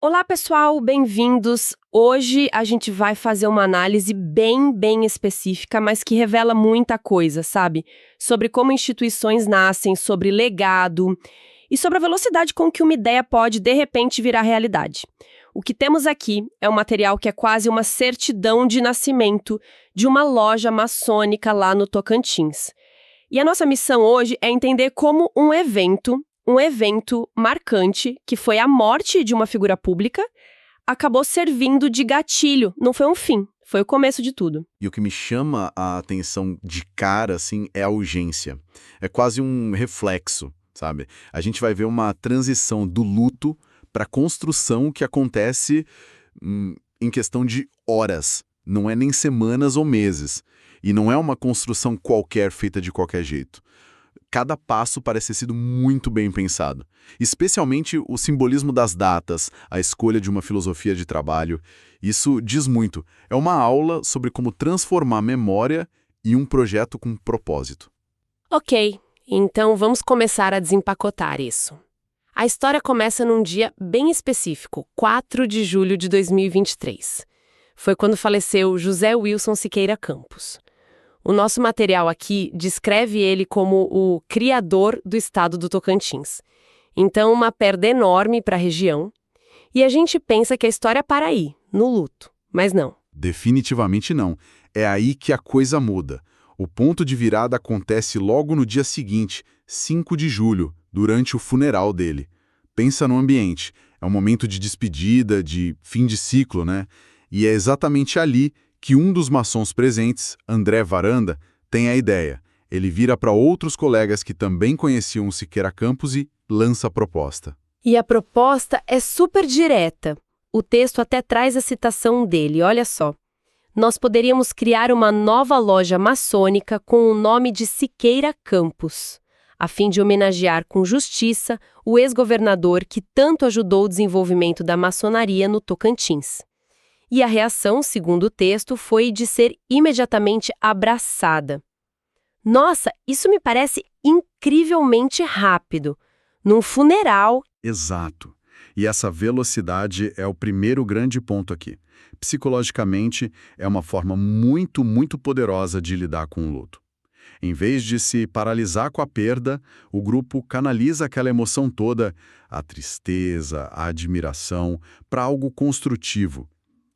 Olá, pessoal, bem-vindos. Hoje a gente vai fazer uma análise bem específica, mas que revela muita coisa, sabe? Sobre como instituições nascem, sobre legado e sobre a velocidade com que uma ideia pode, de repente, virar realidade. O que temos aqui é um material que é quase uma certidão de nascimento de uma loja maçônica lá no Tocantins. E a nossa missão hoje é entender como um evento marcante, que foi a morte de uma figura pública, acabou servindo de gatilho. Não foi um fim, foi o começo de tudo. E o que me chama a atenção de cara, assim, é a urgência. É quase um reflexo, sabe? A gente vai ver uma transição do luto para a construção que acontece em questão de horas. Não é nem semanas ou meses. E não é uma construção qualquer, feita de qualquer jeito. Cada passo parece ter sido muito bem pensado. Especialmente o simbolismo das datas, a escolha de uma filosofia de trabalho. Isso diz muito. É uma aula sobre como transformar a memória em um projeto com propósito. Ok, então vamos começar a desempacotar isso. A história começa num dia bem específico, 4 de julho de 2023. Foi quando faleceu José Wilson Siqueira Campos. O nosso material aqui descreve ele como o criador do estado do Tocantins. Então, uma perda enorme para a região. E a gente pensa que a história para aí, no luto. Mas não. Definitivamente não. É aí que a coisa muda. O ponto de virada acontece logo no dia seguinte, 5 de julho, durante o funeral dele. Pensa no ambiente. É um momento de despedida, de fim de ciclo, né? E é exatamente ali que um dos maçons presentes, André Varanda, tem a ideia. Ele vira para outros colegas que também conheciam o Siqueira Campos e lança a proposta. E a proposta é super direta. O texto até traz a citação dele, olha só. Nós poderíamos criar uma nova loja maçônica com o nome de Siqueira Campos, a fim de homenagear com justiça o ex-governador que tanto ajudou o desenvolvimento da maçonaria no Tocantins. E a reação, segundo o texto, foi de ser imediatamente abraçada. Nossa, isso me parece incrivelmente rápido. Num funeral. Exato. E essa velocidade é o primeiro grande ponto aqui. Psicologicamente, é uma forma muito poderosa de lidar com o luto. Em vez de se paralisar com a perda, o grupo canaliza aquela emoção toda, a tristeza, a admiração, para algo construtivo.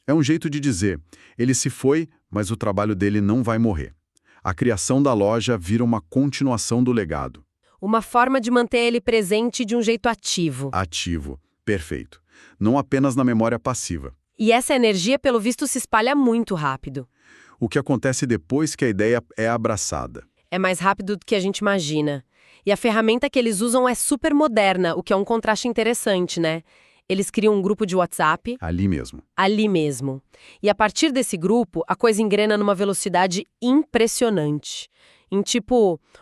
É um jeito de dizer, ele se foi, mas o trabalho dele não vai morrer. A criação da loja vira uma continuação do legado. Uma forma de manter ele presente de um jeito ativo. Ativo, perfeito. Não apenas na memória passiva. E essa energia, pelo visto, se espalha muito rápido. O que acontece depois que a ideia é abraçada? É mais rápido do que a gente imagina. E a ferramenta que eles usam é super moderna, o que é um contraste interessante, né? Eles criam um grupo de WhatsApp. Ali mesmo. Ali mesmo. E a partir desse grupo, a coisa engrena numa velocidade impressionante. Em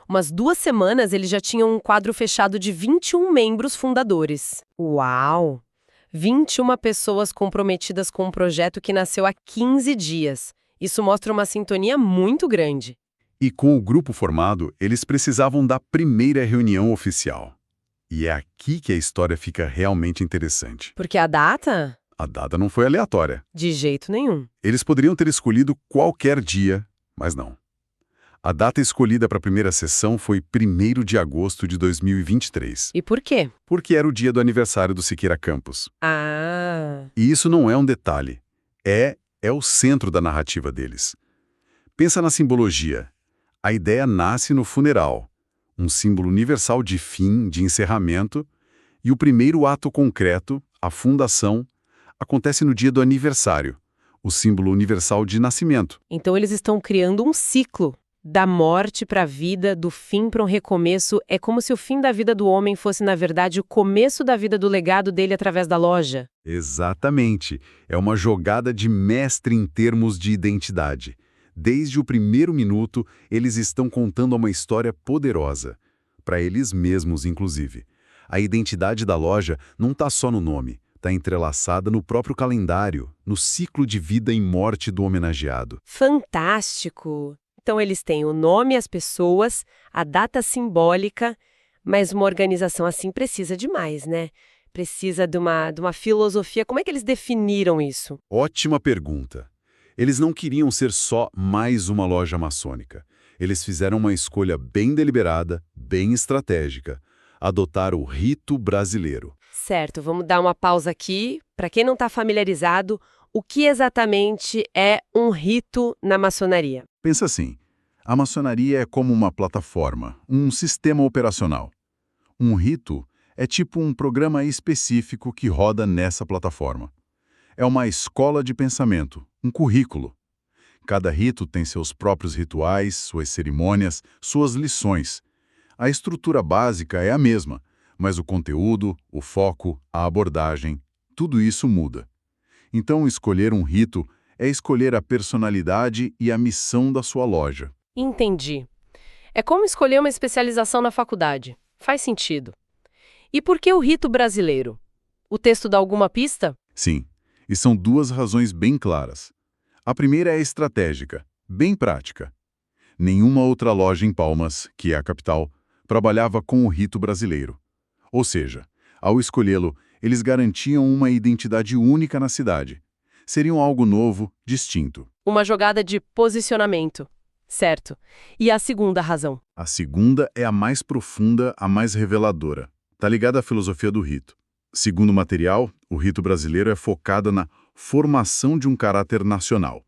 umas 2 semanas, eles já tinham um quadro fechado de 21 membros fundadores. Uau! 21 pessoas comprometidas com um projeto que nasceu há 15 dias. Isso mostra uma sintonia muito grande. E com o grupo formado, eles precisavam da primeira reunião oficial. E é aqui que a história fica realmente interessante. Porque a data? A data não foi aleatória. De jeito nenhum. Eles poderiam ter escolhido qualquer dia, mas não. A data escolhida para a primeira sessão foi 1º de agosto de 2023. E por quê? Porque era o dia do aniversário do Siqueira Campos. Ah! E isso não é um detalhe. É o centro da narrativa deles. Pensa na simbologia. A ideia nasce no funeral. Um símbolo universal de fim, de encerramento, e o primeiro ato concreto, a fundação, acontece no dia do aniversário, o símbolo universal de nascimento. Então eles estão criando um ciclo. Da morte para a vida, do fim para um recomeço, é como se o fim da vida do homem fosse, na verdade, o começo da vida do legado dele através da loja. Exatamente. É uma jogada de mestre em termos de identidade. Desde o primeiro minuto, eles estão contando uma história poderosa. Para eles mesmos, inclusive. A identidade da loja não está só no nome, está entrelaçada no próprio calendário, no ciclo de vida e morte do homenageado. Fantástico! Então eles têm o nome, as pessoas, a data simbólica, mas uma organização assim precisa de mais, né? Precisa de uma filosofia. Como é que eles definiram isso? Ótima pergunta. Eles não queriam ser só mais uma loja maçônica. Eles fizeram uma escolha bem deliberada, bem estratégica. Adotar o rito brasileiro. Certo, vamos dar uma pausa aqui. Para quem não está familiarizado, o que exatamente é um rito na maçonaria? Pensa assim, a maçonaria é como uma plataforma, um sistema operacional. Um rito é tipo um programa específico que roda nessa plataforma. É uma escola de pensamento, um currículo. Cada rito tem seus próprios rituais, suas cerimônias, suas lições. A estrutura básica é a mesma, mas o conteúdo, o foco, a abordagem, tudo isso muda. Então, escolher um rito é escolher a personalidade e a missão da sua loja. Entendi. É como escolher uma especialização na faculdade. Faz sentido. E por que o rito brasileiro? O texto dá alguma pista? Sim, e são duas razões bem claras. A primeira é estratégica, bem prática. Nenhuma outra loja em Palmas, que é a capital, trabalhava com o rito brasileiro. Ou seja, ao escolhê-lo, eles garantiam uma identidade única na cidade. Seriam algo novo, distinto. Uma jogada de posicionamento. Certo. E a segunda razão? A segunda é a mais profunda, a mais reveladora. Está ligada à filosofia do rito. Segundo o material, o rito brasileiro é focado na formação de um caráter nacional,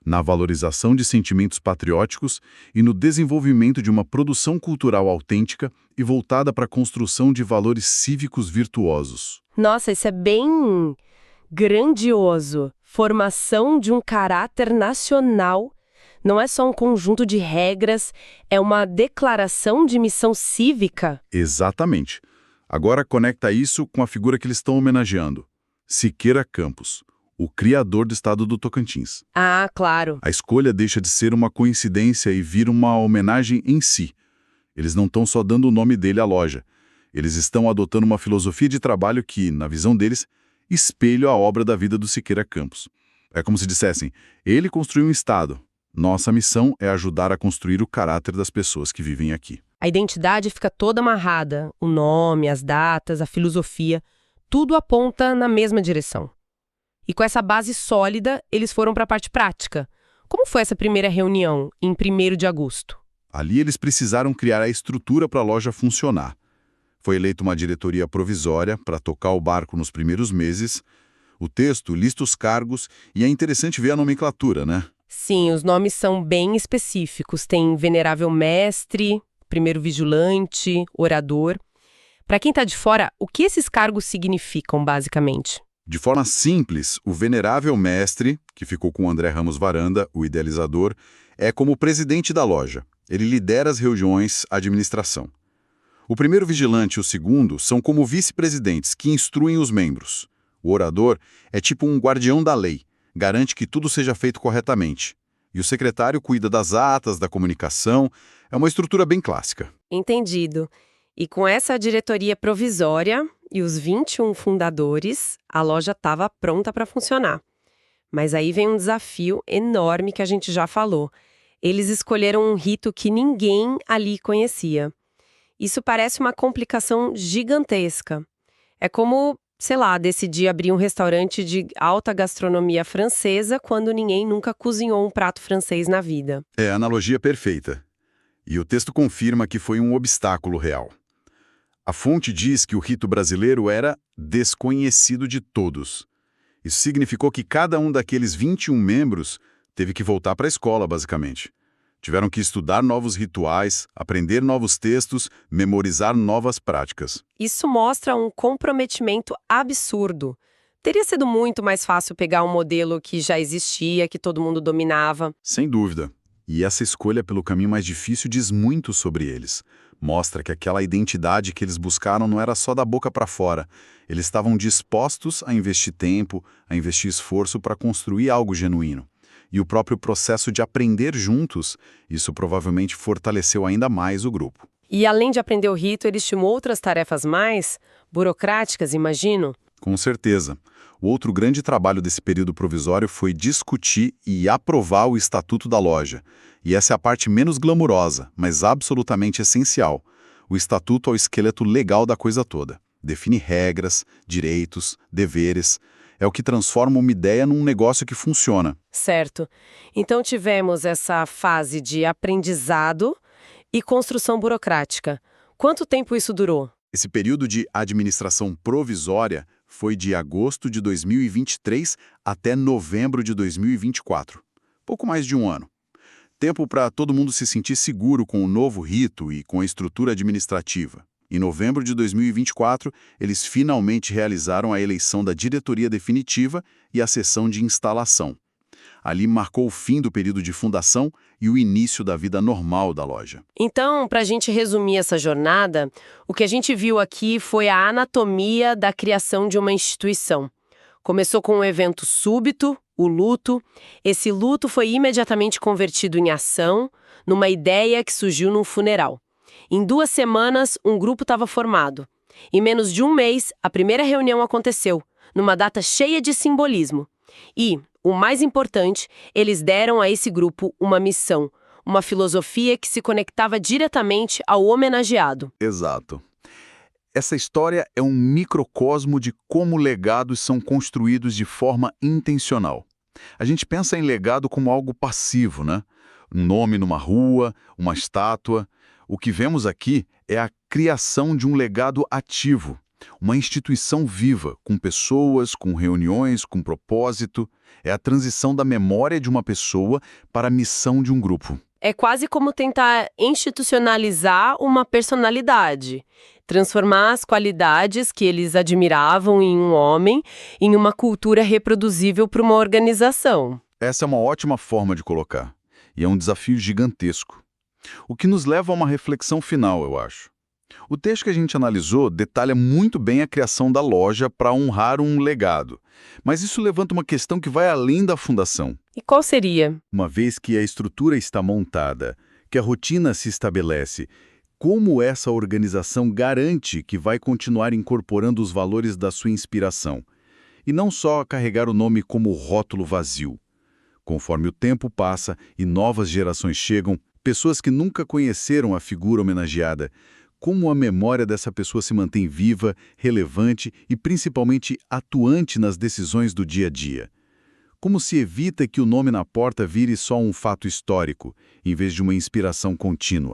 na valorização de sentimentos patrióticos e no desenvolvimento de uma produção cultural autêntica e voltada para a construção de valores cívicos virtuosos. Nossa, isso é bem grandioso. Formação de um caráter nacional. Não é só um conjunto de regras, é uma declaração de missão cívica. Exatamente. Agora conecta isso com a figura que eles estão homenageando, Siqueira Campos, o criador do estado do Tocantins. Ah, claro. A escolha deixa de ser uma coincidência e vira uma homenagem em si. Eles não estão só dando o nome dele à loja. Eles estão adotando uma filosofia de trabalho que, na visão deles, espelha a obra da vida do Siqueira Campos. É como se dissessem, ele construiu um estado. Nossa missão é ajudar a construir o caráter das pessoas que vivem aqui. A identidade fica toda amarrada. O nome, as datas, a filosofia, tudo aponta na mesma direção. E com essa base sólida, eles foram para a parte prática. Como foi essa primeira reunião, em 1º de agosto? Ali eles precisaram criar a estrutura para a loja funcionar. Foi eleita uma diretoria provisória para tocar o barco nos primeiros meses. O texto lista os cargos e é interessante ver a nomenclatura, né? Sim, os nomes são bem específicos. Tem venerável mestre, primeiro vigilante, orador. Para quem está de fora, o que esses cargos significam, basicamente? De forma simples, o venerável mestre, que ficou com André Ramos Varanda, o idealizador, é como o presidente da loja. Ele lidera as reuniões, a administração. O primeiro vigilante e o segundo são como vice-presidentes, que instruem os membros. O orador é tipo um guardião da lei, garante que tudo seja feito corretamente. E o secretário cuida das atas, da comunicação. É uma estrutura bem clássica. Entendido. E com essa diretoria provisória e os 21 fundadores, a loja estava pronta para funcionar. Mas aí vem um desafio enorme que a gente já falou. Eles escolheram um rito que ninguém ali conhecia. Isso parece uma complicação gigantesca. É como, sei lá, decidir abrir um restaurante de alta gastronomia francesa quando ninguém nunca cozinhou um prato francês na vida. É a analogia perfeita. E o texto confirma que foi um obstáculo real. A fonte diz que o rito brasileiro era desconhecido de todos. Isso significou que cada um daqueles 21 membros teve que voltar para a escola, basicamente. Tiveram que estudar novos rituais, aprender novos textos, memorizar novas práticas. Isso mostra um comprometimento absurdo. Teria sido muito mais fácil pegar um modelo que já existia, que todo mundo dominava. Sem dúvida. E essa escolha pelo caminho mais difícil diz muito sobre eles. Mostra que aquela identidade que eles buscaram não era só da boca para fora. Eles estavam dispostos a investir tempo, a investir esforço para construir algo genuíno. E o próprio processo de aprender juntos, isso provavelmente fortaleceu ainda mais o grupo. E além de aprender o rito, eles tinham outras tarefas mais burocráticas, imagino? Com certeza. O outro grande trabalho desse período provisório foi discutir e aprovar o estatuto da loja. E essa é a parte menos glamurosa, mas absolutamente essencial. O estatuto é o esqueleto legal da coisa toda. define regras, direitos, deveres. É o que transforma uma ideia num negócio que funciona. Certo. Então tivemos essa fase de aprendizado e construção burocrática. Quanto tempo isso durou? Esse período de administração provisória foi de agosto de 2023 até novembro de 2024. Pouco mais de um ano. Tempo para todo mundo se sentir seguro com o novo rito e com a estrutura administrativa. Em novembro de 2024, eles finalmente realizaram a eleição da diretoria definitiva e a sessão de instalação. Ali marcou o fim do período de fundação e o início da vida normal da loja. Então, para a gente resumir essa jornada, o que a gente viu aqui foi a anatomia da criação de uma instituição. Começou com um evento súbito, o luto. Esse luto foi imediatamente convertido em ação, numa ideia que surgiu num funeral. Em 2 semanas, um grupo estava formado. Em menos de um mês, a primeira reunião aconteceu, numa data cheia de simbolismo. E, o mais importante, eles deram a esse grupo uma missão, uma filosofia que se conectava diretamente ao homenageado. Exato. Essa história é um microcosmo de como legados são construídos de forma intencional. A gente pensa em legado como algo passivo, né? Um nome numa rua, uma estátua. O que vemos aqui é a criação de um legado ativo, uma instituição viva, com pessoas, com reuniões, com propósito. É a transição da memória de uma pessoa para a missão de um grupo. É quase como tentar institucionalizar uma personalidade, transformar as qualidades que eles admiravam em um homem em uma cultura reproduzível para uma organização. Essa é uma ótima forma de colocar, e é um desafio gigantesco. O que nos leva a uma reflexão final, eu acho. O texto que a gente analisou detalha muito bem a criação da loja para honrar um legado, mas isso levanta uma questão que vai além da fundação. E qual seria? Uma vez que a estrutura está montada, que a rotina se estabelece, como essa organização garante que vai continuar incorporando os valores da sua inspiração, e não só carregar o nome como rótulo vazio? Conforme o tempo passa e novas gerações chegam, pessoas que nunca conheceram a figura homenageada, como a memória dessa pessoa se mantém viva, relevante e principalmente atuante nas decisões do dia a dia? Como se evita que o nome na porta vire só um fato histórico, em vez de uma inspiração contínua?